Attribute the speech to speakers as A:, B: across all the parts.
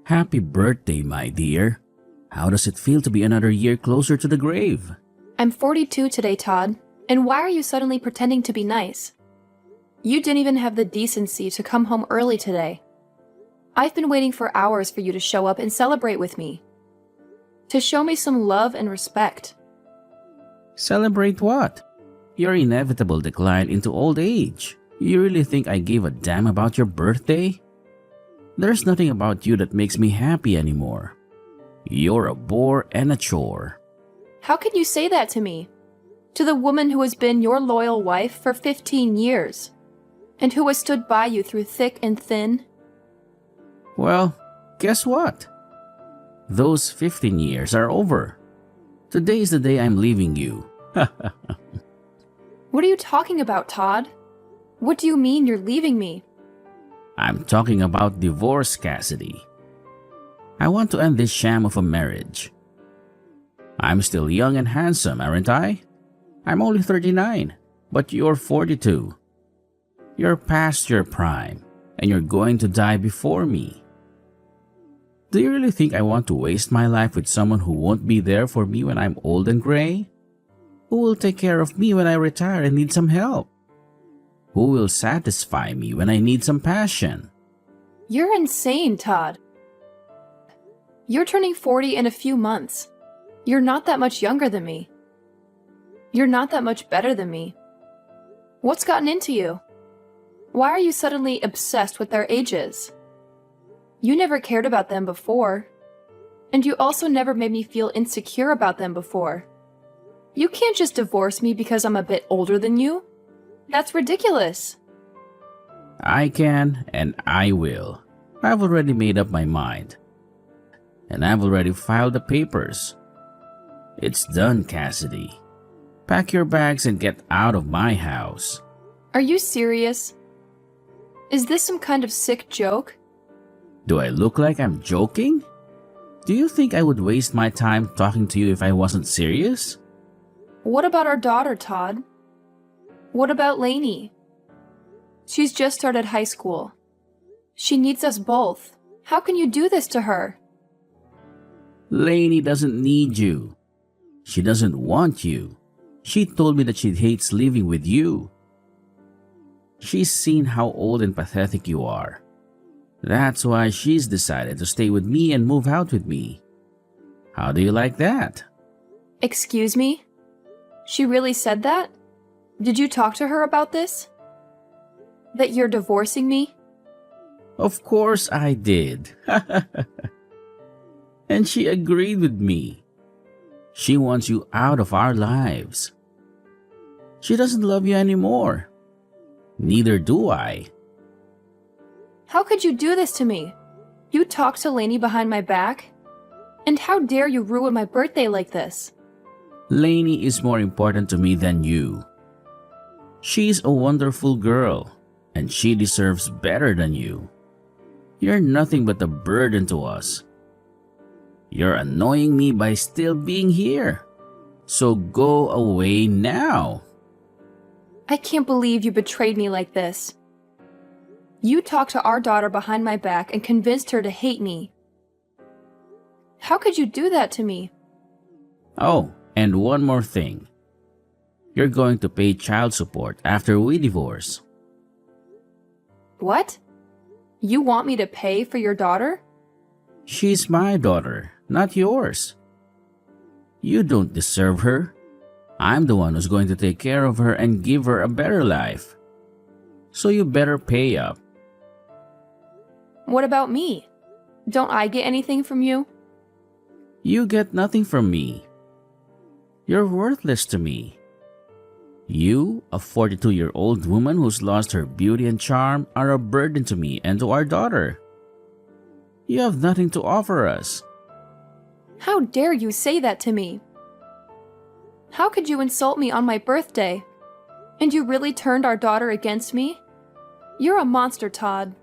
A: Happy birthday, my dear. How does it feel to be another year closer to the grave?
B: I'm 42 today, Todd. And why are you suddenly pretending to be nice? You didn't even have the decency to come home early today. I've been waiting for hours for you to show up and celebrate with me. To show me some love and respect.
A: Celebrate what? Your inevitable decline into old age. You really think I gave a damn about your birthday? There's nothing about you that makes me happy anymore. You're a bore and a chore.
B: How can you say that to me? To the woman who has been your loyal wife for 15 years, and who has stood by you through thick and thin?
A: Well, guess what? Those 15 years are over. Today is the day I'm leaving you.
B: What are you talking about, Todd? What do you mean you're leaving me?
A: I'm talking about divorce, Cassidy. I want to end this sham of a marriage. I'm still young and handsome, aren't I? I'm only 39, but you're 42. You're past your prime, and you're going to die before me. Do you really think I want to waste my life with someone who won't be there for me when I'm old and gray? Who will take care of me when I retire and need some help? Who will satisfy me when I need some passion?
B: You're insane, Todd. You're turning 40 in a few months. You're not that much younger than me. You're not that much better than me. What's gotten into you? Why are you suddenly obsessed with their ages? You never cared about them before. And you also never made me feel insecure about them before. You can't just divorce me because I'm a bit older than you. That's ridiculous.
A: I can and I will. I've already made up my mind. And I've already filed the papers. It's done, Cassidy. Pack your bags and get out of my house.
B: Are you serious? Is this some kind of sick joke?
A: Do I look like I'm joking? Do you think I would waste my time talking to you if I wasn't serious?
B: What about our daughter, Todd? What about Lainey? She's just started high school. She needs us both. How can you do this to her?
A: Lainey doesn't need you. She doesn't want you. She told me that she hates living with you. She's seen how old and pathetic you are. That's why she's decided to stay with me and move out with me. How do you like that?
B: Excuse me? She really said that? Did you talk to her about this? That you're divorcing me?
A: Of course I did. And she agreed with me. She wants you out of our lives. She doesn't love you anymore. Neither do I.
B: How could you do this to me? You talked to Lainey behind my back? And how dare you ruin my birthday like this?
A: Lainey is more important to me than you. She's a wonderful girl, and she deserves better than you. You're nothing but a burden to us. You're annoying me by still being here. So go away now.
B: I can't believe you betrayed me like this. You talked to our daughter behind my back and convinced her to hate me. How could you do that to me?
A: Oh, and one more thing. You're going to pay child support after we divorce.
B: What? You want me to pay for your daughter?
A: She's my daughter, not yours. You don't deserve her. I'm the one who's going to take care of her and give her a better life. So you better pay up.
B: What about me? Don't I get anything from you?
A: You get nothing from me. You're worthless to me. You, a 42-year-old woman who's lost her beauty and charm, are a burden to me and to our daughter. You have nothing to offer us.
B: How dare you say that to me? How could you insult me on my birthday? And you really turned our daughter against me? You're a monster, Todd.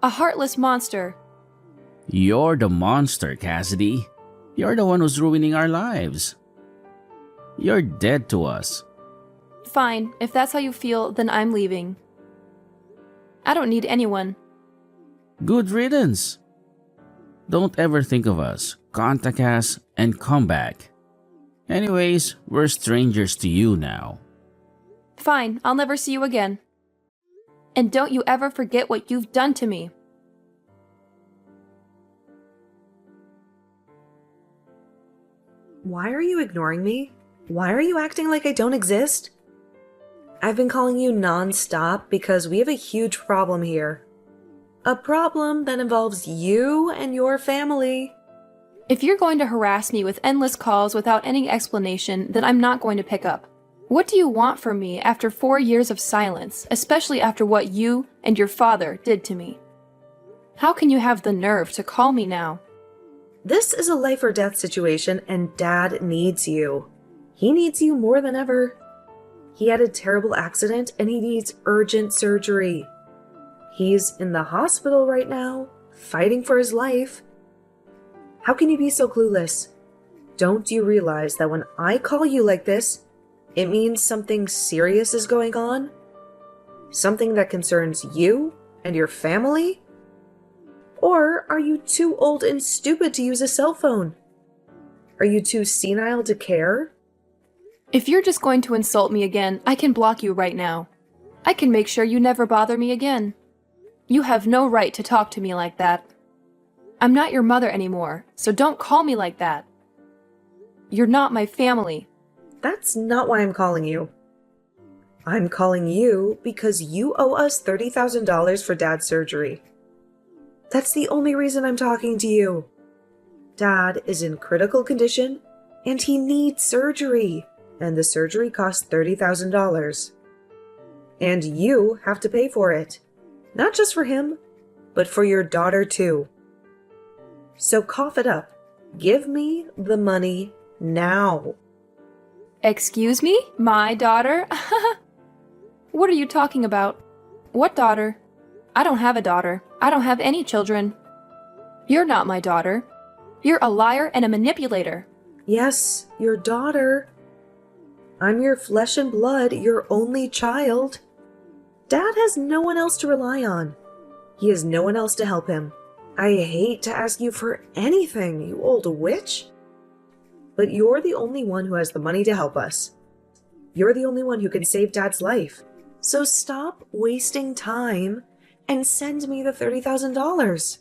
B: A heartless monster.
A: You're the monster, Cassidy. You're the one who's ruining our lives. You're dead to us.
B: Fine, if that's how you feel, then I'm leaving. I don't need anyone.
A: Good riddance. Don't ever think of us. Contact us and come back. Anyways, we're strangers to you now.
B: Fine, I'll never see you again. And don't you ever forget what you've done to me.
C: Why are you ignoring me? Why are you acting like I don't exist? I've been calling you non-stop because we have a huge problem here. A problem that involves you and your family.
B: If you're going to harass me with endless calls without any explanation, then I'm not going to pick up. What do you want from me after 4 years of silence, especially after what you and your father did to me? How can you have the nerve to call me now?
C: This is a life or death situation and Dad needs you. He needs you more than ever. He had a terrible accident and he needs urgent surgery. He's in the hospital right now, fighting for his life. How can you be so clueless? Don't you realize that when I call you like this, it means something serious is going on? Something that concerns you and your family? Or are you too old and stupid to use a cell phone? Are you too senile to care?
B: If you're just going to insult me again, I can block you right now. I can make sure you never bother me again. You have no right to talk to me like that. I'm not your mother anymore, so don't call me like that. You're not my family.
C: That's not why I'm calling you. I'm calling you because you owe us $30,000 for Dad's surgery. That's the only reason I'm talking to you. Dad is in critical condition and he needs surgery, and the surgery costs $30,000. And you have to pay for it. Not just for him, but for your daughter too. So cough it up. Give me the money now.
B: Excuse me? My daughter? What are you talking about? What daughter? I don't have a daughter. I don't have any children. You're not my daughter. You're a liar and a manipulator.
C: Yes, your daughter. I'm your flesh and blood, your only child. Dad has no one else to rely on. He has no one else to help him. I hate to ask you for anything, you old witch. But you're the only one who has the money to help us. You're the only one who can save Dad's life. So stop wasting time and send me the $30,000.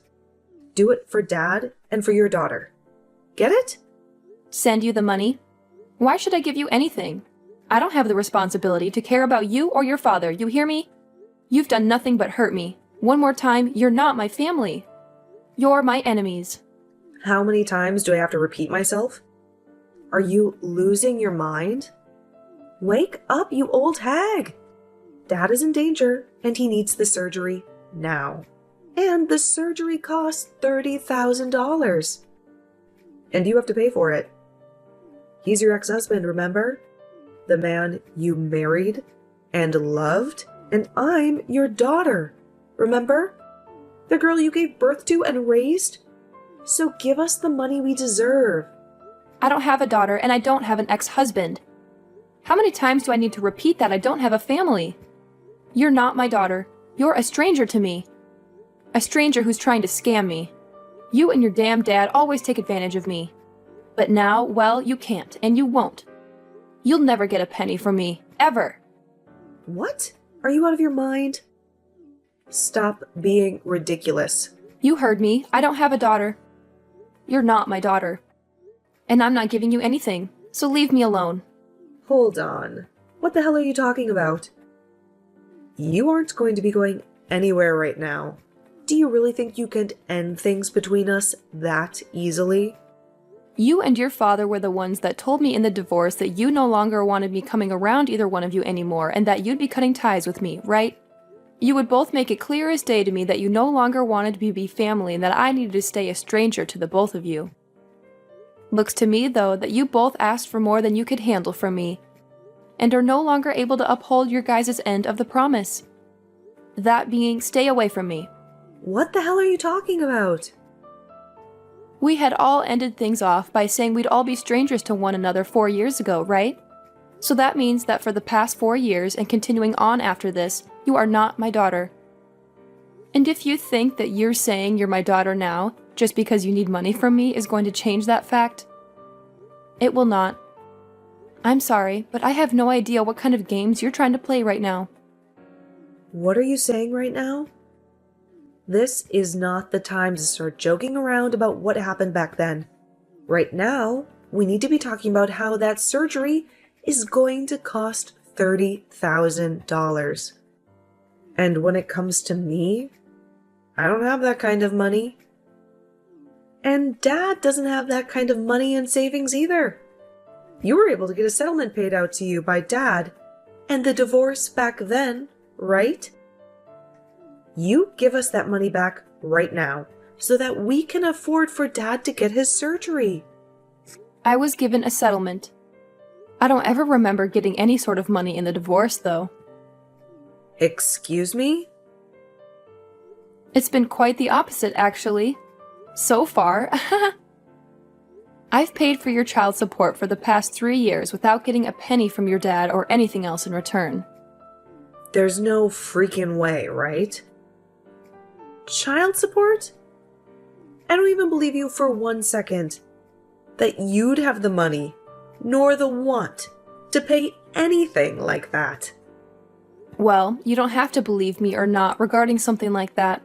C: Do it for Dad and for your daughter. Get it?
B: Send you the money? Why should I give you anything? I don't have the responsibility to care about you or your father, you hear me? You've done nothing but hurt me. One more time, you're not my family. You're my enemies.
C: How many times do I have to repeat myself? Are you losing your mind? Wake up, you old hag! Dad is in danger, and he needs the surgery now. And the surgery costs $30,000. And you have to pay for it. He's your ex-husband, remember? The man you married and loved, and I'm your daughter, remember? The girl you gave birth to and raised? So give us the money we deserve.
B: I don't have a daughter, and I don't have an ex-husband. How many times do I need to repeat that I don't have a family? You're not my daughter. You're a stranger to me. A stranger who's trying to scam me. You and your damn dad always take advantage of me. But now, well, you can't, and you won't. You'll never get a penny from me, ever.
C: What? Are you out of your mind? Stop being ridiculous.
B: You heard me. I don't have a daughter. You're not my daughter. And I'm not giving you anything, so leave me alone.
C: Hold on. What the hell are you talking about? You aren't going to be going anywhere right now. Do you really think you can end things between us that easily?
B: You and your father were the ones that told me in the divorce that you no longer wanted me coming around either one of you anymore and that you'd be cutting ties with me, right? You would both make it clear as day to me that you no longer wanted me to be family and that I needed to stay a stranger to the both of you. Looks to me, though, that you both asked for more than you could handle from me and are no longer able to uphold your guys' end of the promise. That being, stay away from me.
C: What the hell are you talking about?
B: We had all ended things off by saying we'd all be strangers to one another 4 years ago, right? So that means that for the past 4 years and continuing on after this, you are not my daughter. And if you think that you're saying you're my daughter now, just because you need money from me, is going to change that fact, it will not. I'm sorry, but I have no idea what kind of games you're trying to play right now.
C: What are you saying right now? This is not the time to start joking around about what happened back then. Right now, we need to be talking about how that surgery is going to cost $30,000. And when it comes to me, I don't have that kind of money. And Dad doesn't have that kind of money and savings either. You were able to get a settlement paid out to you by Dad and the divorce back then, right? You give us that money back right now so that we can afford for Dad to get his surgery.
B: I was given a settlement. I don't ever remember getting any sort of money in the divorce, though.
C: Excuse me?
B: It's been quite the opposite, actually. So far. I've paid for your child support for the past 3 years without getting a penny from your dad or anything else in return.
C: There's no freaking way, right? Child support? I don't even believe you for 1 second that you'd have the money, nor the want, to pay anything like that.
B: Well, you don't have to believe me or not regarding something like that.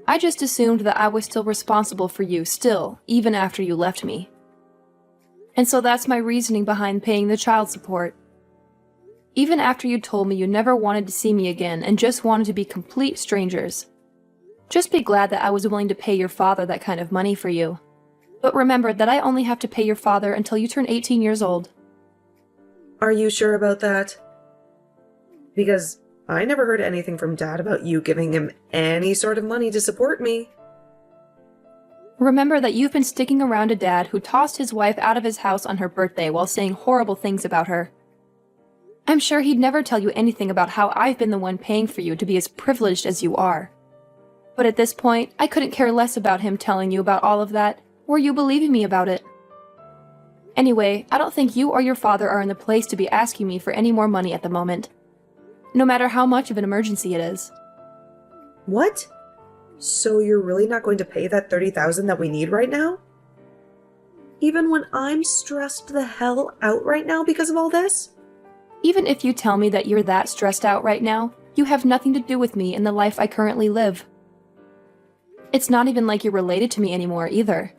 B: I just assumed that I was still responsible for you still, even after you left me. And so that's my reasoning behind paying the child support. Even after you told me you never wanted to see me again and just wanted to be complete strangers. Just be glad that I was willing to pay your father that kind of money for you. But remember that I only have to pay your father until you turn 18 years old.
C: Are you sure about that? Because I never heard anything from Dad about you giving him any sort of money to support me.
B: Remember that you've been sticking around a dad who tossed his wife out of his house on her birthday while saying horrible things about her. I'm sure he'd never tell you anything about how I've been the one paying for you to be as privileged as you are. But at this point, I couldn't care less about him telling you about all of that, or you believing me about it. Anyway, I don't think you or your father are in the place to be asking me for any more money at the moment. No matter how much of an emergency it is.
C: What? So you're really not going to pay that $30,000 that we need right now? Even when I'm stressed the hell out right now because of all this?
B: Even if you tell me that you're that stressed out right now, you have nothing to do with me in the life I currently live. It's not even like you're related to me anymore either.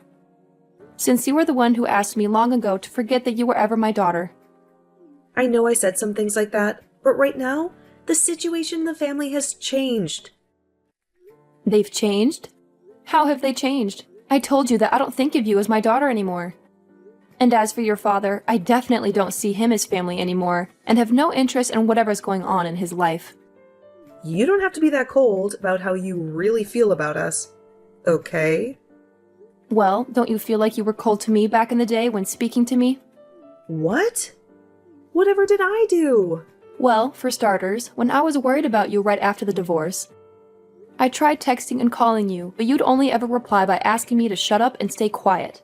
B: Since you were the one who asked me long ago to forget that you were ever my daughter.
C: I know I said some things like that, but right now, the situation in the family has changed.
B: They've changed? How have they changed? I told you that I don't think of you as my daughter anymore. And as for your father, I definitely don't see him as family anymore, and have no interest in whatever's going on in his life.
C: You don't have to be that cold about how you really feel about us, okay?
B: Well, don't you feel like you were cold to me back in the day when speaking to me?
C: What? Whatever did I do?
B: Well, for starters, when I was worried about you right after the divorce, I tried texting and calling you, but you'd only ever reply by asking me to shut up and stay quiet.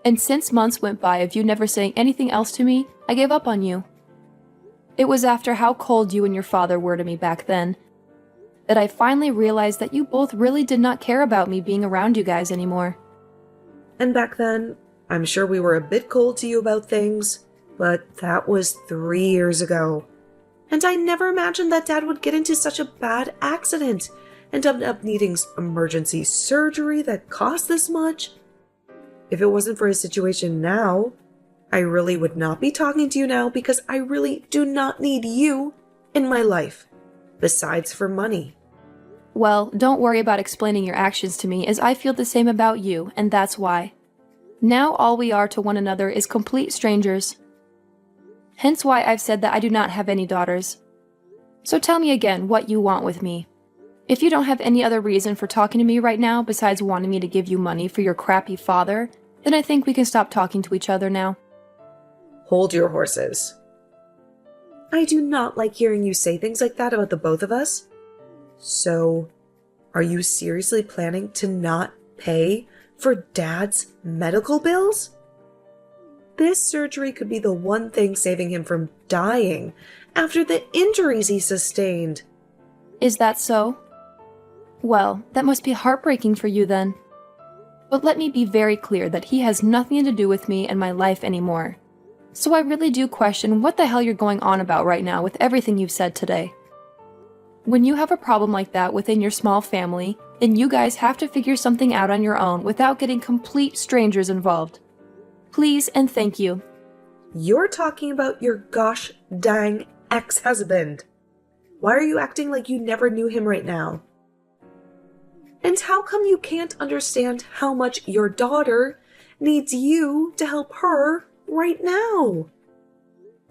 B: And since months went by of you never saying anything else to me, I gave up on you. It was after how cold you and your father were to me back then that I finally realized that you both really did not care about me being around you guys anymore.
C: And back then, I'm sure we were a bit cold to you about things, but that was 3 years ago. And I never imagined that Dad would get into such a bad accident and end up needing emergency surgery that cost this much. If it wasn't for his situation now, I really would not be talking to you now because I really do not need you in my life, besides for money.
B: Well, don't worry about explaining your actions to me, as I feel the same about you, and that's why. Now all we are to one another is complete strangers. Hence why I've said that I do not have any daughters. So tell me again what you want with me. If you don't have any other reason for talking to me right now besides wanting me to give you money for your crappy father, then I think we can stop talking to each other now.
C: Hold your horses. I do not like hearing you say things like that about the both of us. So, are you seriously planning to not pay for Dad's medical bills? This surgery could be the one thing saving him from dying after the injuries he sustained.
B: Is that so? Well, that must be heartbreaking for you then. But let me be very clear that he has nothing to do with me and my life anymore. So I really do question what the hell you're going on about right now with everything you've said today. When you have a problem like that within your small family, then you guys have to figure something out on your own without getting complete strangers involved. Please and thank you.
C: You're talking about your gosh dang ex-husband. Why are you acting like you never knew him right now? And how come you can't understand how much your daughter needs you to help her right now?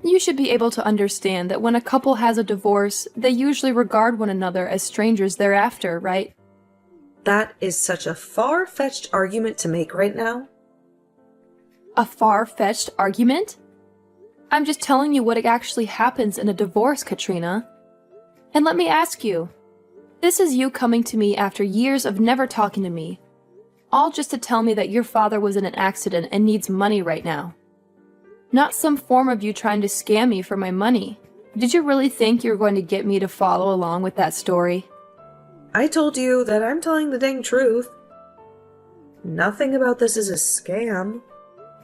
B: You should be able to understand that when a couple has a divorce, they usually regard one another as strangers thereafter, right?
C: That is such a far-fetched argument to make right now.
B: A far-fetched argument? I'm just telling you what actually happens in a divorce, Katrina. And let me ask you, this is you coming to me after years of never talking to me, all just to tell me that your father was in an accident and needs money right now. Not some form of you trying to scam me for my money. Did you really think you were going to get me to follow along with that story?
C: I told you that I'm telling the dang truth. Nothing about this is a scam.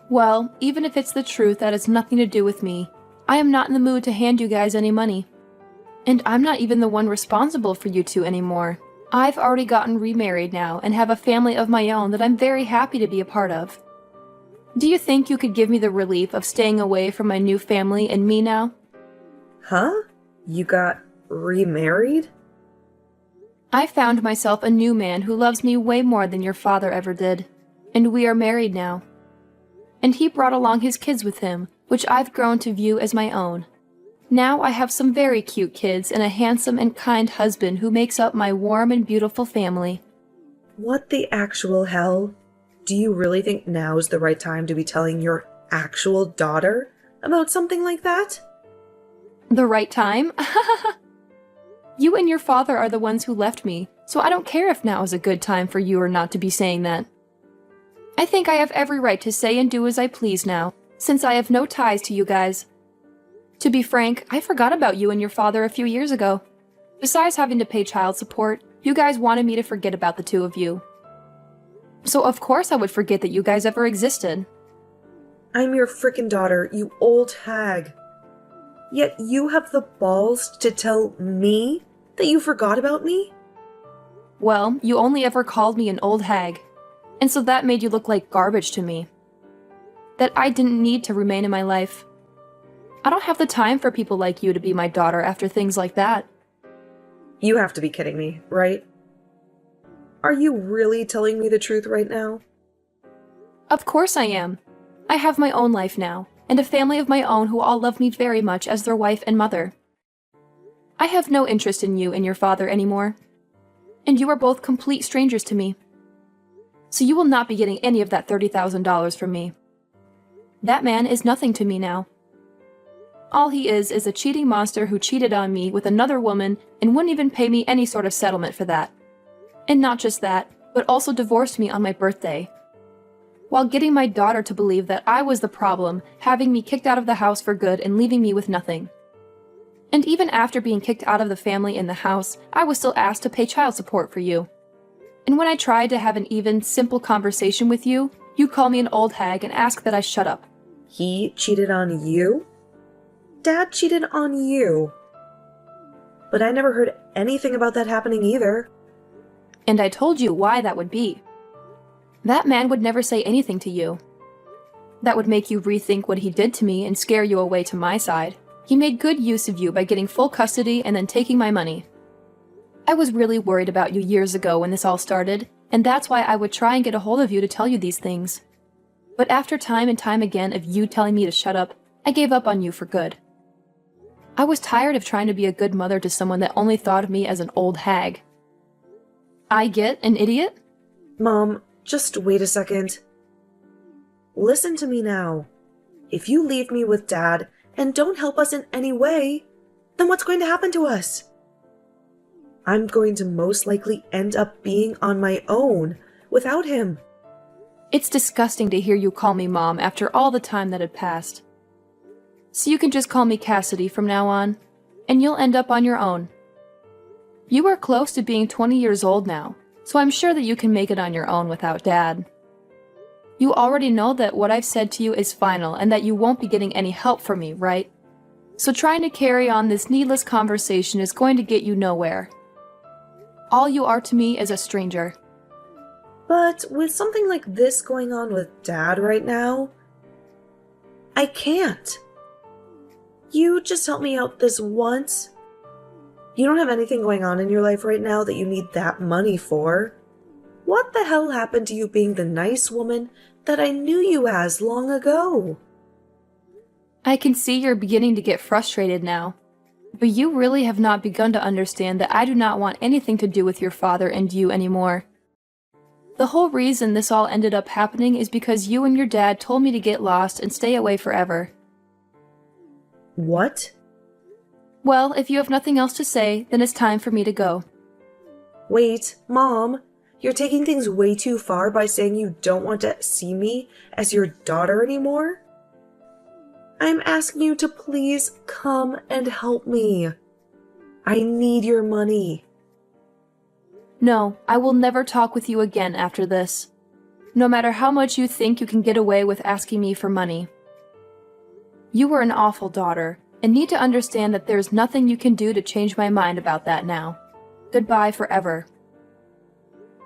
B: Well, even if it's the truth, that has nothing to do with me. I am not in the mood to hand you guys any money. And I'm not even the one responsible for you two anymore. I've already gotten remarried now and have a family of my own that I'm very happy to be a part of. Do you think you could give me the relief of staying away from my new family and me now?
C: Huh? You got remarried?
B: I found myself a new man who loves me way more than your father ever did. And we are married now. And he brought along his kids with him, which I've grown to view as my own. Now I have some very cute kids and a handsome and kind husband who makes up my warm and beautiful family.
C: What the actual hell? Do you really think now is the right time to be telling your actual daughter about something like that?
B: The right time? You and your father are the ones who left me, so I don't care if now is a good time for you or not to be saying that. I think I have every right to say and do as I please now, since I have no ties to you guys. To be frank, I forgot about you and your father a few years ago. Besides having to pay child support, you guys wanted me to forget about the two of you. So of course I would forget that you guys ever existed.
C: I'm your frickin' daughter, you old hag. Yet you have the balls to tell me that you forgot about me?
B: Well, you only ever called me an old hag, and so that made you look like garbage to me. That I didn't need to remain in my life. I don't have the time for people like you to be my daughter after things like that.
C: You have to be kidding me, right? Are you really telling me the truth right now?
B: Of course I am. I have my own life now, and a family of my own who all love me very much as their wife and mother. I have no interest in you and your father anymore. And you are both complete strangers to me. So you will not be getting any of that $30,000 from me. That man is nothing to me now. All he is a cheating monster who cheated on me with another woman and wouldn't even pay me any sort of settlement for that. And not just that, but also divorced me on my birthday. While getting my daughter to believe that I was the problem, having me kicked out of the house for good and leaving me with nothing. And even after being kicked out of the family and the house, I was still asked to pay child support for you. And when I tried to have an even, simple conversation with you, you call me an old hag and ask that I shut up.
C: He cheated on you? Dad cheated on you. But I never heard anything about that happening either.
B: And I told you why that would be. That man would never say anything to you. That would make you rethink what he did to me and scare you away to my side. He made good use of you by getting full custody and then taking my money. I was really worried about you years ago when this all started, and that's why I would try and get a hold of you to tell you these things. But after time and time again of you telling me to shut up, I gave up on you for good. I was tired of trying to be a good mother to someone that only thought of me as an old hag. I get an idiot?
C: Mom, just wait a second. Listen to me now. If you leave me with Dad and don't help us in any way, then what's going to happen to us? I'm going to most likely end up being on my own without him.
B: It's disgusting to hear you call me Mom after all the time that had passed. So you can just call me Cassidy from now on, and you'll end up on your own. You are close to being 20 years old now, so I'm sure that you can make it on your own without Dad. You already know that what I've said to you is final and that you won't be getting any help from me, right? So trying to carry on this needless conversation is going to get you nowhere. All you are to me is a stranger.
C: But with something like this going on with Dad right now, I can't. You just help me out this once. You don't have anything going on in your life right now that you need that money for. What the hell happened to you being the nice woman that I knew you as long ago?
B: I can see you're beginning to get frustrated now. But you really have not begun to understand that I do not want anything to do with your father and you anymore. The whole reason this all ended up happening is because you and your dad told me to get lost and stay away forever.
C: What?
B: Well, if you have nothing else to say, then it's time for me to go.
C: Wait, Mom, you're taking things way too far by saying you don't want to see me as your daughter anymore? I'm asking you to please come and help me. I need your money.
B: No, I will never talk with you again after this. No matter how much you think you can get away with asking me for money. You were an awful daughter, and need to understand that there's nothing you can do to change my mind about that now. Goodbye forever.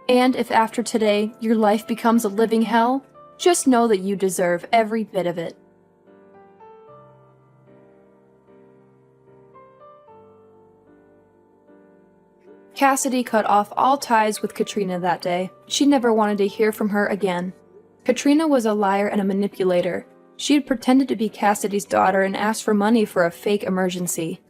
B: And if after today your life becomes a living hell, just know that you deserve every bit of it. Cassidy cut off all ties with Katrina that day. She never wanted to hear from her again. Katrina was a liar and a manipulator. She had pretended to be Cassidy's daughter and asked for money for a fake emergency.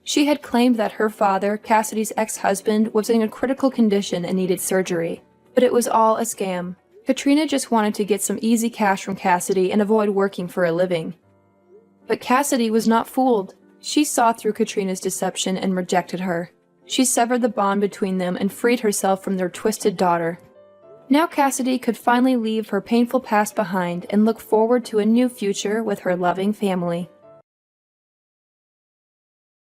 B: She had claimed that her father, Cassidy's ex-husband, was in a critical condition and needed surgery. But it was all a scam. Katrina just wanted to get some easy cash from Cassidy and avoid working for a living. But Cassidy was not fooled. She saw through Katrina's deception and rejected her. She severed the bond between them and freed herself from their twisted daughter. Now Cassidy could finally leave her painful past behind and look forward to a new future with her loving family.